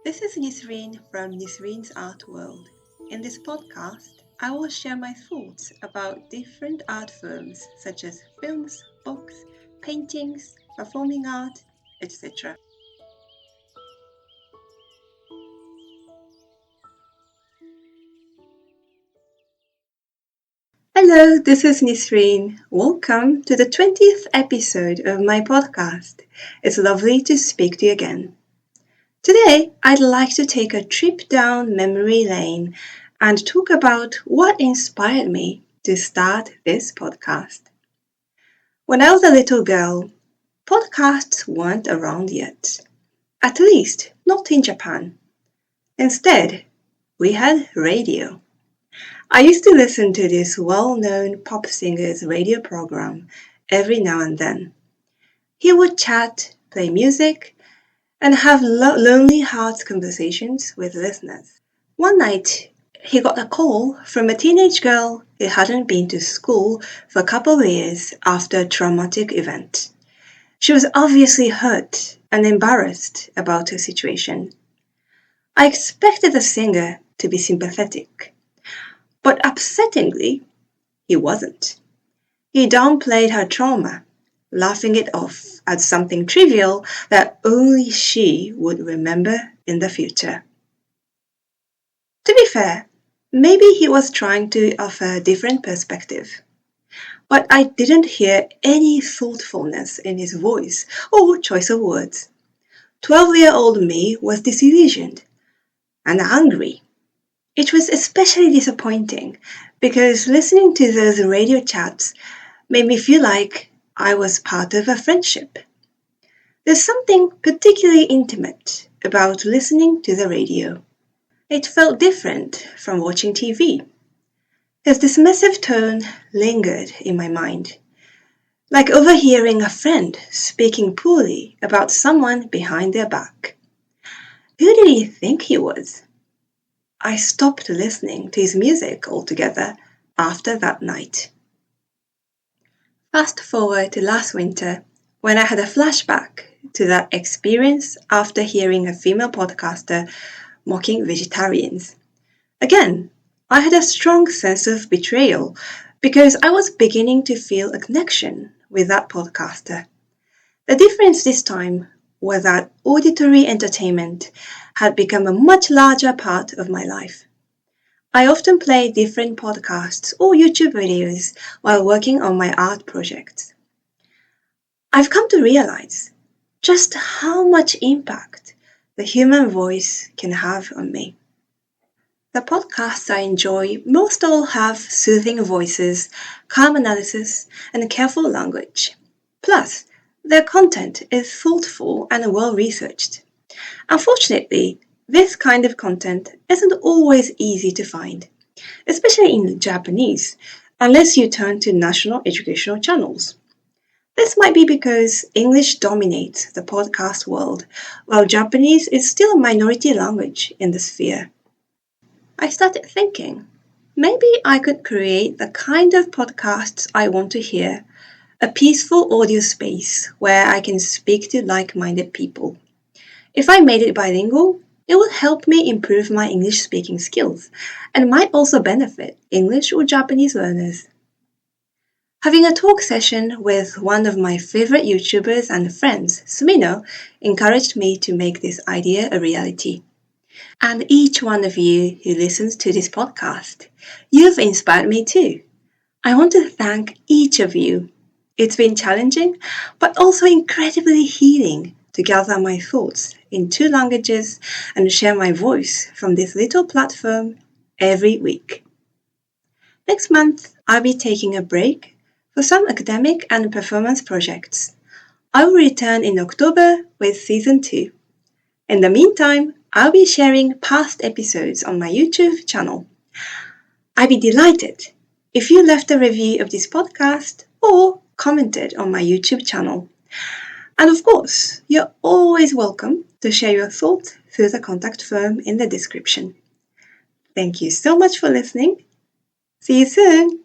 This is Nisreen from Nisreen's Art World. In this podcast, I will share my thoughts about different art forms such as films, books, paintings, performing art, etc. Hello, this is Nisreen. Welcome to the 20th episode of my podcast. It's lovely to speak to you again. Today, I'd like to take a trip down memory lane and talk about what inspired me to start this podcast. When I was a little girl, podcasts weren't around yet, at least not in Japan. Instead, we had radio. I used to listen to this well-known pop singer's radio program every now and then. He would chat, play music, and have lonely heart conversations with listeners. One night, he got a call from a teenage girl who hadn't been to school for a couple of years after a traumatic event. She was obviously hurt and embarrassed about her situation. I expected the singer to be sympathetic, but upsettingly, he wasn't. He downplayed her trauma, laughing it off as something trivial that only she would remember in the future. To be fair, maybe he was trying to offer a different perspective, but I didn't hear any thoughtfulness in his voice or choice of words. 12-year-old me was disillusioned and angry. It was especially disappointing because listening to those radio chats made me feel like I was part of a friendship. There's something particularly intimate about listening to the radio. It felt different from watching TV. His dismissive tone lingered in my mind, like overhearing a friend speaking poorly about someone behind their back. Who did he think he was? I stopped listening to his music altogether after that night. Fast forward to last winter, when I had a flashback to that experience after hearing a female podcaster mocking vegetarians. Again, I had a strong sense of betrayal because I was beginning to feel a connection with that podcaster. The difference this time was that auditory entertainment had become a much larger part of my life. I often play different podcasts or YouTube videos while working on my art projects. I've come to realize just how much impact the human voice can have on me. The podcasts I enjoy most all have soothing voices, calm analysis, and careful language. Plus, their content is thoughtful and well-researched. Unfortunately, this kind of content isn't always easy to find, especially in Japanese, unless you turn to national educational channels. This might be because English dominates the podcast world, while Japanese is still a minority language in the sphere. I started thinking, maybe I could create the kind of podcasts I want to hear, a peaceful audio space where I can speak to like-minded people. If I made it bilingual, it would help me improve my English speaking skills and might also benefit English or Japanese learners. Having a talk session with one of my favorite YouTubers and friends, Sumino, encouraged me to make this idea a reality. And each one of you who listens to this podcast, you've inspired me too. I want to thank each of you. It's been challenging, but also incredibly healing to gather my thoughts in 2 languages and share my voice from this little platform every week. Next month, I'll be taking a break for some academic and performance projects. I will return in October with Season 2. In the meantime, I'll be sharing past episodes on my YouTube channel. I'd be delighted if you left a review of this podcast or commented on my YouTube channel. And of course, you're always welcome to share your thoughts through the contact form in the description. Thank you so much for listening. See you soon!